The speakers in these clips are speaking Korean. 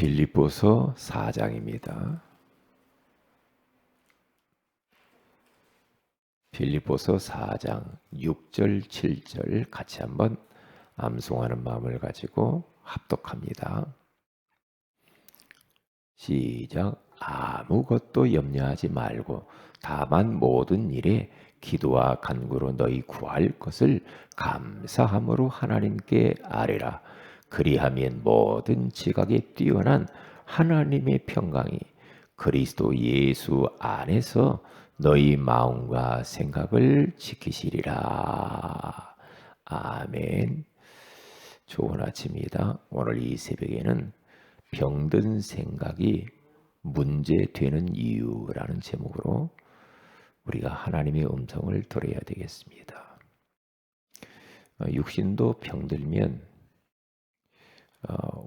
빌립보서 4장입니다. 빌립보서 4장 6절 7절 같이 한번 암송하는 마음을 가지고 합독합니다. 시작. 아무것도 염려하지 말고 다만 모든 일에 기도와 간구로 너희 구할 것을 감사함으로 하나님께 아뢰라. 그리하면 모든 지각에 뛰어난 하나님의 평강이 그리스도 예수 안에서 너희 마음과 생각을 지키시리라. 아멘. 좋은 아침입니다. 오늘 이 새벽에는 병든 생각이 문제되는 이유라는 제목으로 우리가 하나님의 음성을 들어야 되겠습니다. 육신도 병들면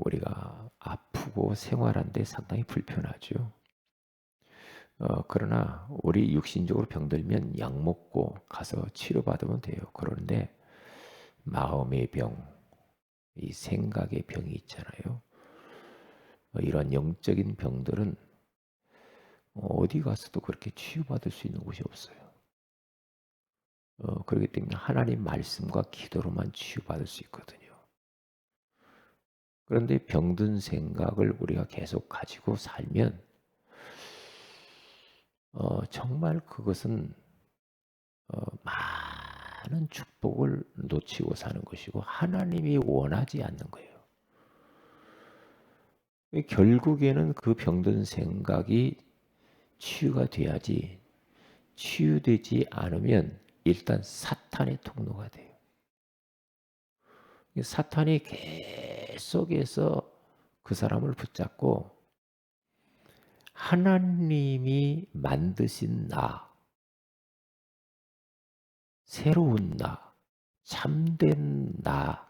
우리가 아프고 생활하는데 상당히 불편하죠. 그러나 우리 육신적으로 병들면 약 먹고 가서 치료받으면 돼요. 그런데 마음의 병, 이 생각의 병이 있잖아요. 이런 영적인 병들은 어디 가서도 그렇게 치유받을 수 있는 곳이 없어요. 그렇기 때문에 하나님 말씀과 기도로만 치유받을 수 있거든요. 그런데 병든 생각을 우리가 계속 가지고 살면 정말 그것은 많은 축복을 놓치고 사는 것이고 하나님이 원하지 않는 거예요. 결국에는 그 병든 생각이 치유가 돼야지, 치유되지 않으면 일단 사탄의 통로가 돼요. 사탄이 계속해서 그 사람을 붙잡고 하나님이 만드신 나, 새로운 나, 참된 나,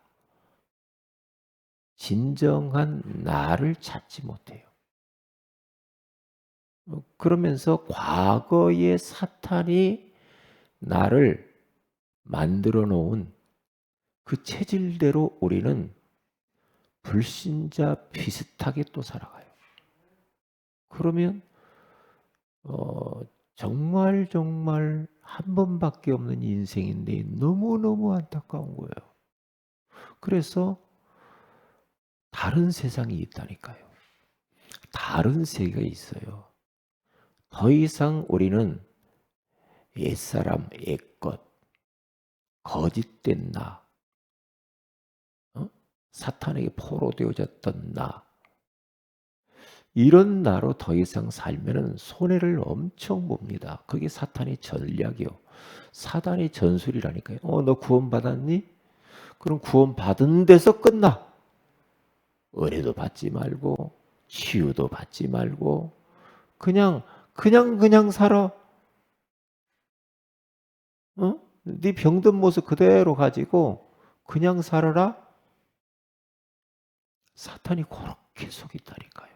진정한 나를 찾지 못해요. 그러면서 과거의 사탄이 나를 만들어 놓은 그 체질대로 우리는 불신자 비슷하게 또 살아가요. 그러면 정말 한 번밖에 없는 인생인데 너무너무 안타까운 거예요. 그래서 다른 세상이 있다니까요. 다른 세계가 있어요. 더 이상 우리는 옛사람, 옛것, 거짓된 나, 사탄에게 포로되어졌던 나, 이런 나로 더 이상 살면은 손해를 엄청 봅니다. 그게 사탄의 전략이요. 사단의 전술이라니까요. 너 구원받았니? 그럼 구원받은 데서 끝나. 은혜도 받지 말고 치유도 받지 말고 그냥 살아. 네 병든 모습 그대로 가지고 그냥 살아라. 사탄이 그렇게 속이다니까요.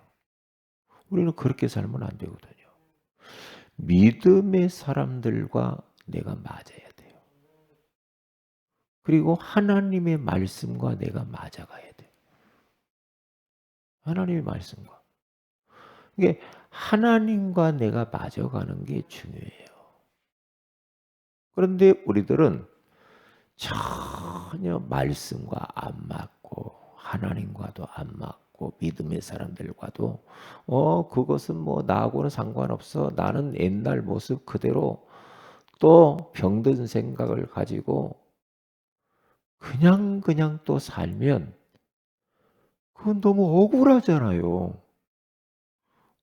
우리는 그렇게 살면 안 되거든요. 믿음의 사람들과 내가 맞아야 돼요. 그리고 하나님의 말씀과 내가 맞아가야 돼요. 하나님의 말씀과. 이게 하나님과 내가 맞아가는 게 중요해요. 그런데 우리들은 전혀 말씀과 안 맞고 하나님과도 안 맞고 믿음의 사람들과도 그것은 뭐 나하고는 상관없어. 나는 옛날 모습 그대로 또 병든 생각을 가지고 그냥 또 살면 그건 너무 억울하잖아요.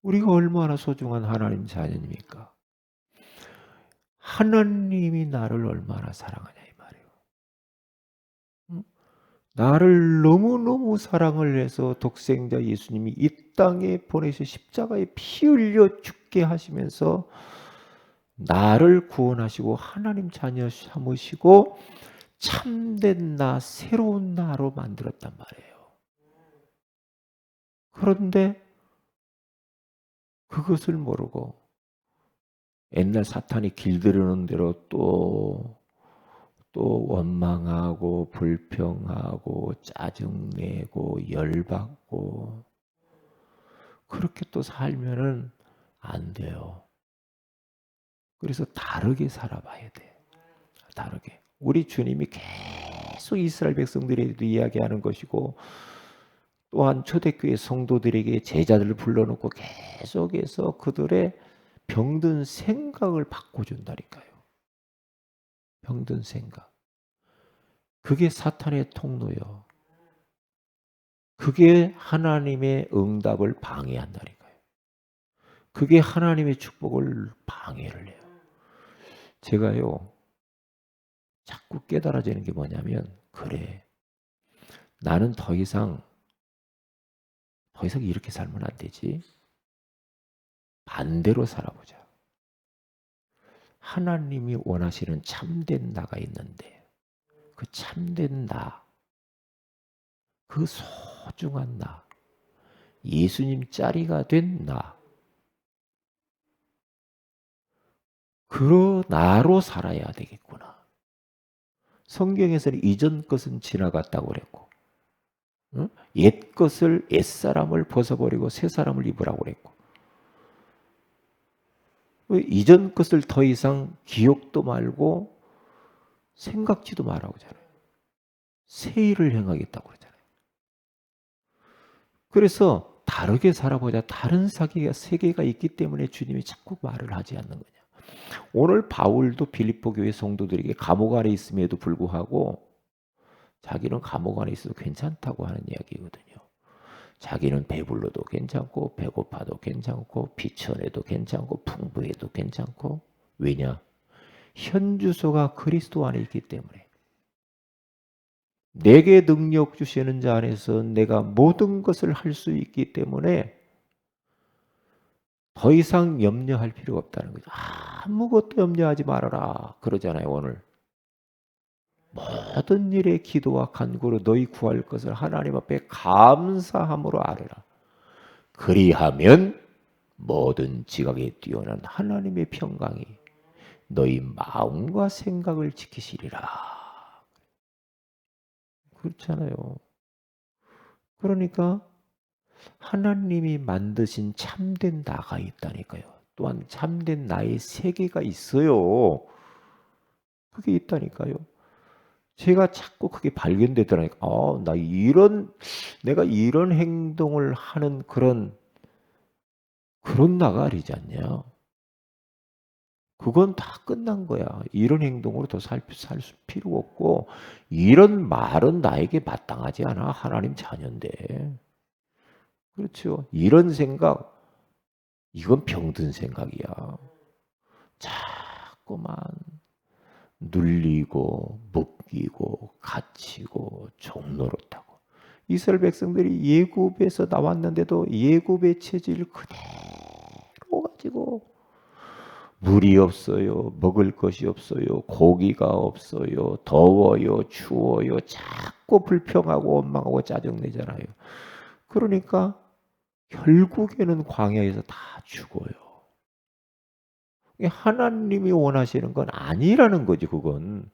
우리가 얼마나 소중한 하나님 자녀입니까? 하나님이 나를 얼마나 사랑하냐 이 말이에요. 나를 너무너무 사랑을 해서 독생자 예수님이 이 땅에 보내셔 십자가에 피 흘려 죽게 하시면서 나를 구원하시고 하나님 자녀 삼으시고 참된 나, 새로운 나로 만들었단 말이에요. 그런데 그것을 모르고 옛날 사탄이 길들여놓은 대로 또 원망하고 불평하고 짜증내고 열받고 그렇게 또 살면은 안 돼요. 그래서 다르게 살아봐야 돼. 다르게. 우리 주님이 계속 이스라엘 백성들에게도 이야기하는 것이고, 또한 초대교회 성도들에게 제자들을 불러놓고 계속해서 그들의 병든 생각을 바꿔준다니까요. 병든 생각. 그게 사탄의 통로요. 그게 하나님의 응답을 방해한다니까요. 그게 하나님의 축복을 방해를 해요. 제가요, 자꾸 깨달아지는 게 뭐냐면, 그래, 나는 더 이상 이렇게 살면 안 되지. 반대로 살아보자. 하나님이 원하시는 참된 나가 있는데, 그 참된 나, 그 소중한 나, 예수님 짜리가 된 나, 그 나로 살아야 되겠구나. 성경에서는 이전 것은 지나갔다고 그랬고, 응? 옛 것을, 옛사람을 벗어버리고 새 사람을 입으라고 그랬고, 이전 것을 더 이상 기억도 말고 생각지도 말라고 하잖아요. 새 일을 행하겠다고 그러잖아요. 그래서 다르게 살아보자. 다른 세계가 있기 때문에 주님이 자꾸 말을 하지 않는 거냐. 오늘 바울도 빌립보 교회 성도들에게 감옥 안에 있음에도 불구하고 자기는 감옥 안에 있어도 괜찮다고 하는 이야기거든요. 자기는 배불러도 괜찮고 배고파도 괜찮고 비천해도 괜찮고 풍부해도 괜찮고. 왜냐? 현 주소가 그리스도 안에 있기 때문에. 내게 능력 주시는 자 안에서 내가 모든 것을 할 수 있기 때문에 더 이상 염려할 필요가 없다는 거죠. 아무것도 염려하지 말아라 그러잖아요. 오늘 모든 일에 기도와 간구로 너희 구할 것을 하나님 앞에 감사함으로 아뢰라. 그리하면 모든 지각에 뛰어난 하나님의 평강이 너희 마음과 생각을 지키시리라. 그렇잖아요. 그러니까 하나님이 만드신 참된 나가 있다니까요. 또한 참된 나의 세계가 있어요. 그게 있다니까요. 제가 자꾸 그게 발견되더라니까. 내가 이런 행동을 하는 그런 나가 아니지 않냐. 그건 다 끝난 거야. 이런 행동으로 더 살 필요 없고, 이런 말은 나에게 마땅하지 않아. 하나님 자녀인데. 그렇죠. 이런 생각, 이건 병든 생각이야. 자꾸만 눌리고 묶이고 갇히고 종노릇하고. 이스라엘 백성들이 예굽에서 나왔는데도 예굽의 체질을 그대로 가지고 물이 없어요. 먹을 것이 없어요. 고기가 없어요. 더워요. 추워요. 자꾸 불평하고 원망하고 짜증내잖아요. 그러니까 결국에는 광야에서 다 죽어요. 하나님이 원하시는 건 아니라는 거지, 그건.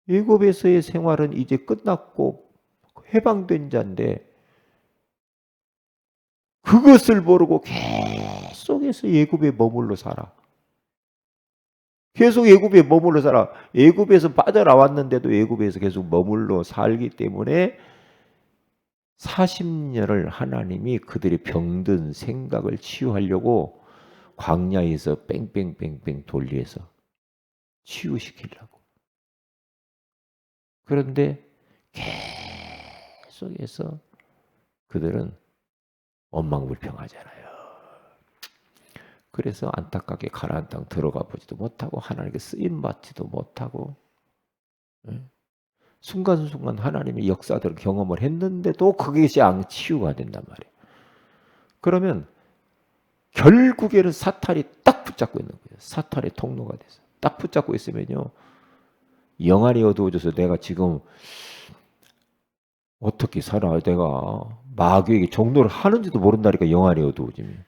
애굽에서의 생활은 이제 끝났고 해방된 자인데 그것을 모르고 계속해서 애굽에 머물러 살아. 계속 애굽에 머물러 살아. 애굽에서 빠져나왔는데도 애굽에서 계속 머물러 살기 때문에 40년을 하나님이 그들의 병든 생각을 치유하려고 광야에서 뺑뺑뺑뺑 돌려서 치유시키려고. 그런데 계속해서 그들은 원망불평하잖아요. 그래서 안타깝게 가나안 땅 들어가 보지도 못하고 하나님께 쓰임 받지도 못하고, 순간순간 하나님의 역사들을 경험을 했는데도 그것이 치유가 된단 말이에요. 그러면 결국에는 사탄이 딱 붙잡고 있는 거예요. 사탄의 통로가 돼서 딱 붙잡고 있으면요, 영안이 어두워져서 내가 지금 어떻게 살아, 내가 마귀에게 종노를 하는지도 모른다니까. 영안이 어두워지면.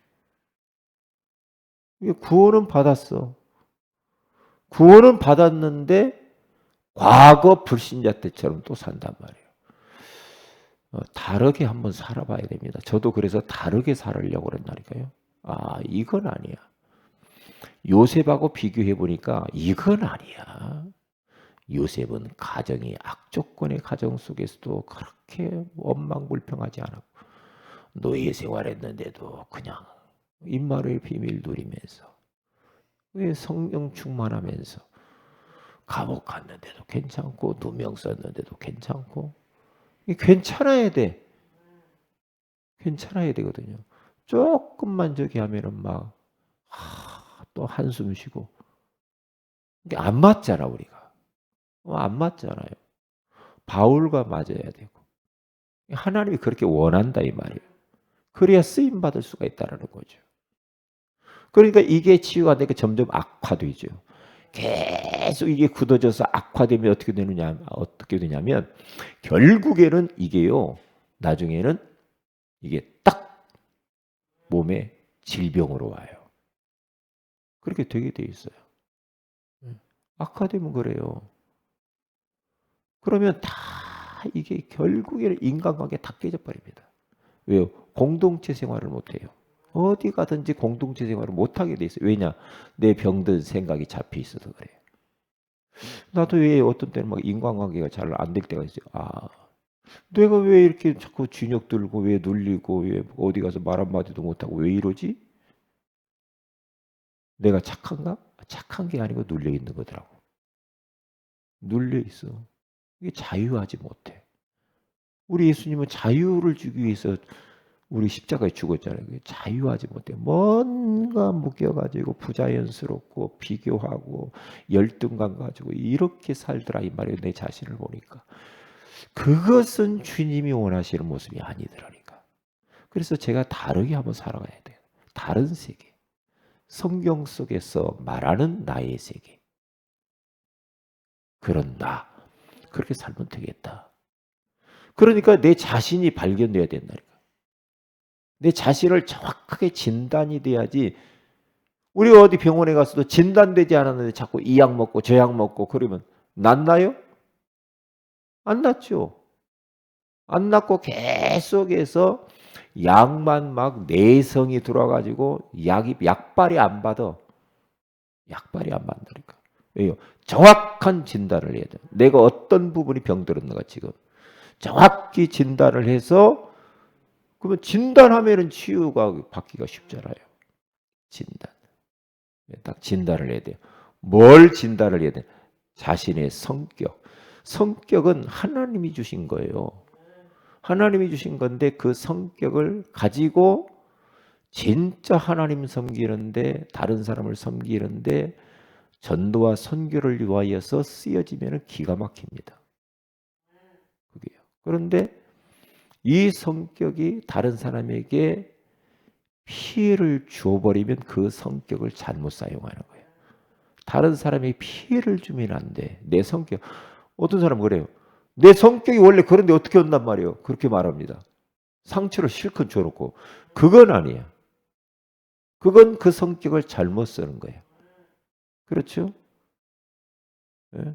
구원은 받았어. 구원은 받았는데 과거 불신자 때처럼 또 산단 말이에요. 다르게 한번 살아봐야 됩니다. 저도 그래서 다르게 살으려고 그랬다니까요. 아, 이건 아니야. 요셉하고 비교해 보니까 이건 아니야. 요셉은 가정이 악조건의 가정 속에서도 그렇게 원망불평하지 않았고 노예 생활했는데도 그냥 입마루의 비밀 누리면서 왜 성령 충만하면서 감옥 갔는데도 괜찮고 누명 썼는데도 괜찮고 괜찮아야 돼. 괜찮아야 되거든요. 조금만 저기 하면은 막 또 한숨 쉬고 이게 안 맞잖아 우리가. 안 맞잖아요. 바울과 맞아야 되고 하나님이 그렇게 원한다 이 말이에요. 그래야 쓰임 받을 수가 있다라는 거죠. 그러니까 이게 치유가 되니까 점점 악화되죠. 계속 이게 굳어져서 악화되면 어떻게 되냐면 결국에는 이게요. 나중에는 이게 딱 몸에 질병으로 와요. 그렇게 되게 돼 있어요. 악화되면 그래요. 그러면 다 이게 결국에는 인간관계 다 깨져 버립니다. 왜요? 공동체 생활을 못 해요. 어디 가든지 공동체 생활을 못 하게 돼 있어요. 왜냐? 내 병든 생각이 잡혀 있어서 그래요. 나도 왜 어떤 때는 막 인간관계가 잘 안 될 때가 있어요. 아, 내가 왜 이렇게 자꾸 균역 들고 왜 눌리고 왜 어디 가서 말 한마디도 못하고 왜 이러지? 내가 착한가? 착한 게 아니고 눌려 있는 거더라고. 눌려 있어. 이게 자유하지 못해. 우리 예수님은 자유를 주기 위해서 우리 십자가에 죽었잖아요. 자유하지 못해. 뭔가 묶여가지고 부자연스럽고 비교하고 열등감 가지고 이렇게 살더라 이 말이에요. 내 자신을 보니까. 그것은 주님이 원하시는 모습이 아니더라니까. 그래서 제가 다르게 한번 살아가야 돼요. 다른 세계. 성경 속에서 말하는 나의 세계. 그런 나. 그렇게 살면 되겠다. 그러니까 내 자신이 발견돼야 된다니까. 내 자신을 정확하게 진단이 돼야지. 우리 어디 병원에 가서도 진단되지 않았는데 자꾸 이 약 먹고 저 약 먹고 그러면 낫나요? 안 낫죠. 안 낫고 계속해서 약만 막 내성이 들어가지고 약발이 안 받아. 약발이 안 받으니까. 왜요? 정확한 진단을 해야 돼. 내가 어떤 부분이 병들었는가 지금. 정확히 진단을 해서 그러면 진단하면은 치유가 받기가 쉽잖아요. 진단. 딱 진단을 해야 돼요. 뭘 진단을 해야 돼? 자신의 성격. 성격은 하나님이 주신 거예요. 하나님이 주신 건데 그 성격을 가지고 진짜 하나님 섬기는데 다른 사람을 섬기는데 전도와 선교를 위하여서 쓰여지면 기가 막힙니다. 그게요. 그런데 이 성격이 다른 사람에게 피해를 주어버리면 그 성격을 잘못 사용하는 거예요. 다른 사람이 피해를 주면 안 돼. 내 성격. 어떤 사람은 그래요. 내 성격이 원래 그런데 어떻게 온단 말이에요. 그렇게 말합니다. 상처를 실컷 줘놓고. 그건 아니야. 그건 그 성격을 잘못 쓰는 거예요. 그렇죠? 예?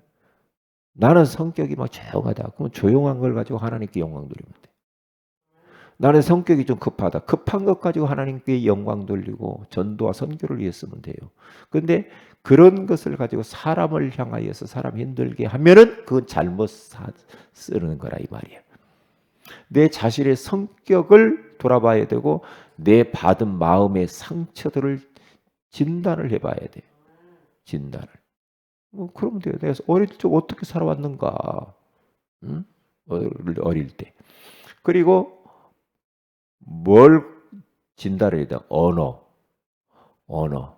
나는 성격이 막 조용하다. 그럼 조용한 걸 가지고 하나님께 영광 돌리면 돼. 나는 성격이 좀 급하다. 급한 것 가지고 하나님께 영광 돌리고 전도와 선교를 위해 쓰면 돼요. 그런데 그런 것을 가지고 사람을 향하여서 사람 힘들게 하면은 그건 잘못 쓰는 거라 이 말이에요. 내 자신의 성격을 돌아봐야 되고 내 받은 마음의 상처들을 진단을 해봐야 돼요. 진단을. 그러면 돼요. 내가 어릴 때 어떻게 살아왔는가. 응? 어릴 때. 그리고 뭘 진단을 해야 돼? 언어. 언어.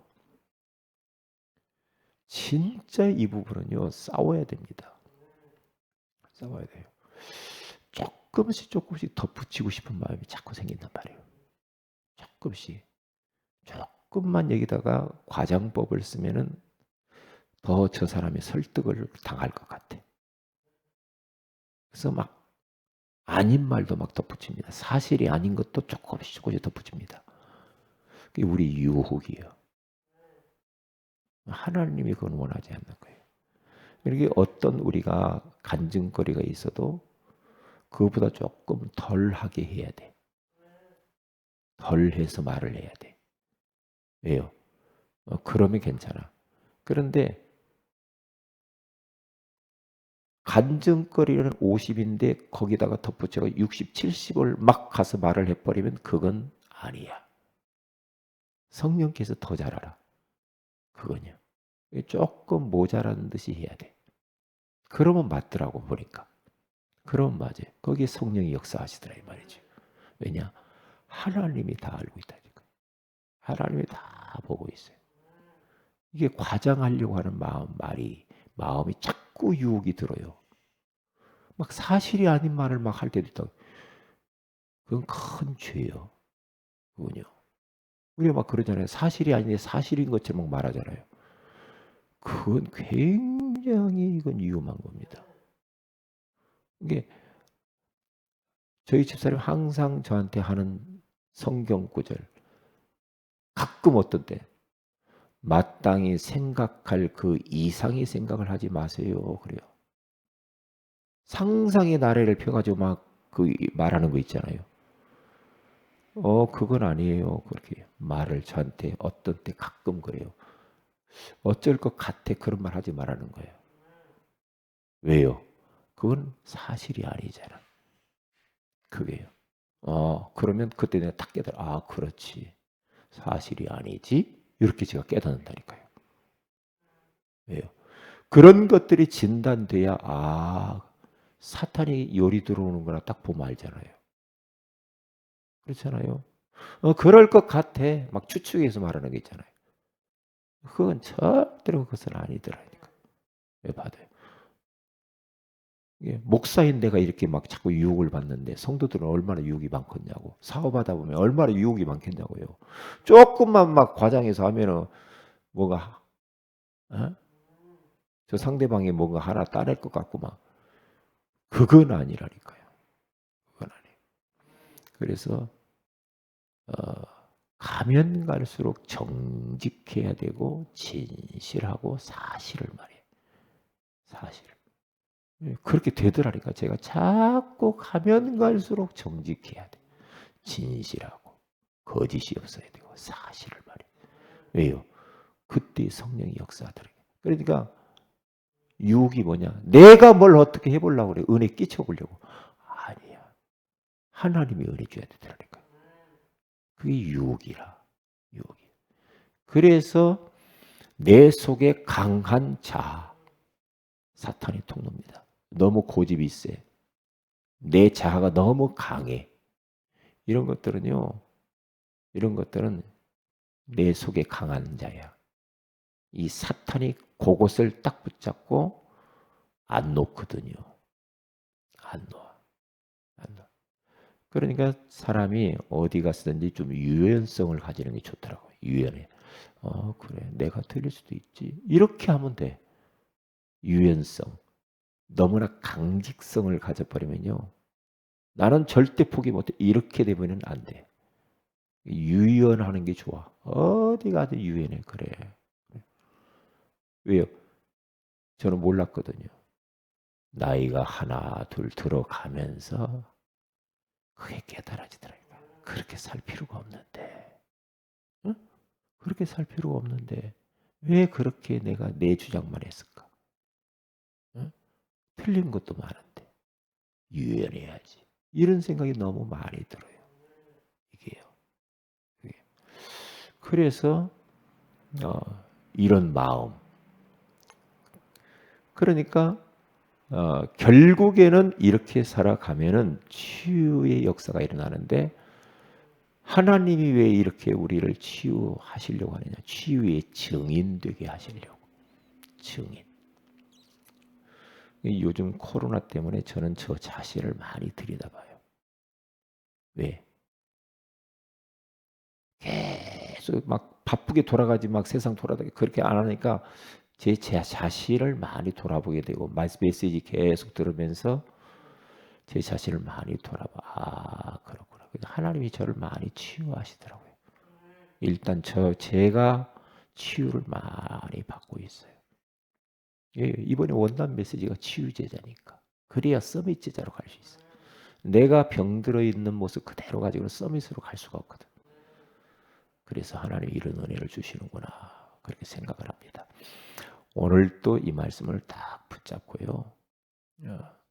진짜 이 부분은요. 싸워야 됩니다. 싸워야 돼요. 조금씩 덧붙이고 싶은 마음이 자꾸 생긴단 말이에요. 조금씩. 조금만 여기다가 과장법을 쓰면은 더 저 사람이 설득을 당할 것 같아. 그래서 막 아닌 말도 막 덧붙입니다. 사실이 아닌 것도 조금씩 덧붙입니다. 그게 우리 유혹이에요. 하나님이 그건 원하지 않는 거예요. 이렇게 어떤 우리가 간증거리가 있어도 그거보다 조금 덜하게 해야 돼. 덜 해서 말을 해야 돼. 왜요? 그러면 괜찮아. 그런데 간증거리는 50인데 거기다가 덧붙여서 60, 70을 막 가서 말을 해버리면 그건 아니야. 성령께서 더 잘 알아. 그거냐. 조금 모자란 듯이 해야 돼. 그러면 맞더라고 보니까. 그러면 맞아요. 거기에 성령이 역사하시더라 이 말이지. 왜냐? 하나님이 다 알고 있다니까. 하나님이 다 보고 있어요. 이게 과장하려고 하는 마음이 자꾸 유혹이 들어요. 막 사실이 아닌 말을 막 할 때도 있다. 그건 큰 죄예요. 그건요. 우리가 막 그러잖아요. 사실이 아닌데 사실인 것처럼 막 말하잖아요. 그건 굉장히 이건 위험한 겁니다. 이게 저희 집사님 항상 저한테 하는 성경 구절. 가끔 어떤 때 마땅히 생각할 그 이상의 생각을 하지 마세요. 그래요. 상상의 나래를 펴가지고 막 그 말하는 거 있잖아요. 그건 아니에요. 그렇게 말을 저한테 어떤 때 가끔 그래요. 어쩔 것 같아 그런 말 하지 말라는 거예요. 왜요? 그건 사실이 아니잖아. 그게요. 그러면 그때 내가 딱 깨달아. 아, 그렇지. 사실이 아니지. 이렇게 제가 깨닫는다니까요. 왜요? 그런 것들이 진단돼야 사탄이 열이 들어오는 거나 딱 보면 알잖아요. 그렇잖아요. 그럴 것 같아. 막 추측해서 말하는 게 있잖아요. 그건 절대로 그것은 아니더라니까. 왜 받아요? 예, 목사인 내가 이렇게 막 자꾸 유혹을 받는데 성도들은 얼마나 유혹이 많겠냐고. 사업하다 보면 얼마나 유혹이 많겠냐고요. 조금만 막 과장해서 하면은 뭐가 어? 저 상대방이 뭔가 하나 따낼 것 같고 막 그건 아니라니까요. 그건 아니에요. 그래서 어, 가면 갈수록 정직해야 되고 진실하고 사실을 말해요. 사실을. 예, 그렇게 되더라니까. 제가 자꾸 가면 갈수록 정직해야 돼. 진실하고 거짓이 없어야 되고 사실을 말해. 왜요? 그때 성령이 역사하더라고요. 그러니까 유혹이 뭐냐? 내가 뭘 어떻게 해보려고 그래? 은혜 끼쳐보려고. 아니야. 하나님이 은혜 줘야 되더라니까. 그게 유혹이라. 유혹이. 그래서 내 속에 강한 사탄이 통로입니다. 너무 고집이 세. 내 자아가 너무 강해. 이런 것들은요. 이런 것들은 내 속에 강한 자야. 이 사탄이 그것을 딱 붙잡고 안 놓거든요. 안 놓아. 안 놓아. 그러니까 사람이 어디 갔든지 좀 유연성을 가지는 게 좋더라고요. 유연해. 그래. 내가 틀릴 수도 있지. 이렇게 하면 돼. 유연성. 너무나 강직성을 가져버리면요. 나는 절대 포기 못해. 이렇게 되면 안 돼. 유연하는 게 좋아. 어디 가든 유연해. 그래. 왜요? 저는 몰랐거든요. 나이가 하나, 둘 들어가면서 그게 깨달아지더라고요. 그렇게 살 필요가 없는데. 응? 그렇게 살 필요가 없는데 왜 그렇게 내가 내 주장만 했을까? 응? 틀린 것도 많은데 유연해야지. 이런 생각이 너무 많이 들어요. 이게요. 이게. 그래서 어, 이런 마음. 그러니까 결국에는 이렇게 살아가면은 치유의 역사가 일어나는데 하나님이 왜 이렇게 우리를 치유하시려고 하느냐? 치유의 증인 되게 하시려고. 증인. 요즘 코로나 때문에 저는 저 자신을 많이 들여다봐요. 왜? 계속 막 바쁘게 돌아가지 막 세상 돌아다니 그렇게 안 하니까 제 자신을 많이 돌아보게 되고 메시지 계속 들으면서 제 자신을 많이 돌아봐. 그렇구나. 하나님이 저를 많이 치유하시더라고요. 일단 제가 치유를 많이 받고 있어요. 예, 이번에 원단 메시지가 치유 제자니까. 그래야 서밋 제자로 갈 수 있어요. 내가 병들어 있는 모습 그대로 가지고는 서밋으로 갈 수가 없거든. 그래서 하나님이 이런 은혜를 주시는구나 그렇게 생각을 합니다. 오늘 또 이 말씀을 딱 붙잡고요.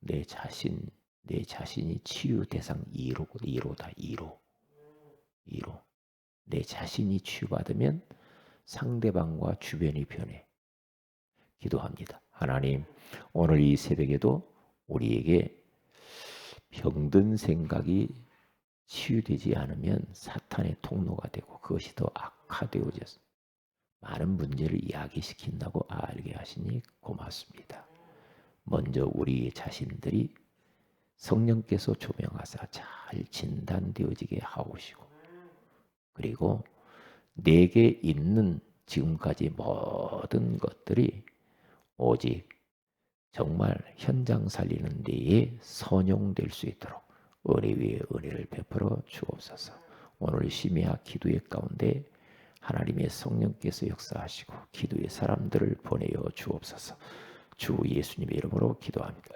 내 자신이 치유 대상 2로다. 2로. 내 자신이 치유받으면 상대방과 주변이 변해. 기도합니다. 하나님, 오늘 이 새벽에도 우리에게 병든 생각이 치유되지 않으면 사탄의 통로가 되고 그것이 더 악화되어져서 많은 문제를 야기시킨다고 알게 하시니 고맙습니다. 먼저 우리 자신들이 성령께서 조명하사 잘 진단되어지게 하오시고 그리고 내게 있는 지금까지 모든 것들이 오직 정말 현장 살리는 데에 선용될 수 있도록 은혜 위에 은혜를 베풀어 주옵소서. 오늘 심야 기도의 가운데 하나님의 성령께서 역사하시고 기도의 사람들을 보내어 주옵소서. 주 예수님의 이름으로 기도합니다.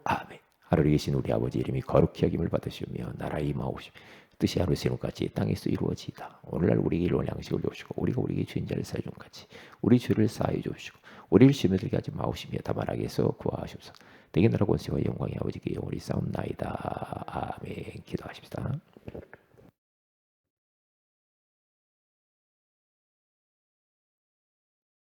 아멘. 하늘에 계신 우리 아버지 이름이 거룩히 여김을 받으시며 나라의 임하옵시며 뜻이 하늘에서 이룬같이 땅에서 이루어지이다. 오늘날 우리에게 일용할 양식을 주옵시고 우리가 우리에게 주인 자를 사해 준 같이 우리 죄를 사하여 주옵시고 우리를 시험에 들게 하지 마옵시며 다만 악에서 구하옵소서. 내게 나라 권세와 영광이 아버지께 영원히 싸움나이다. 아멘. 기도하십시다.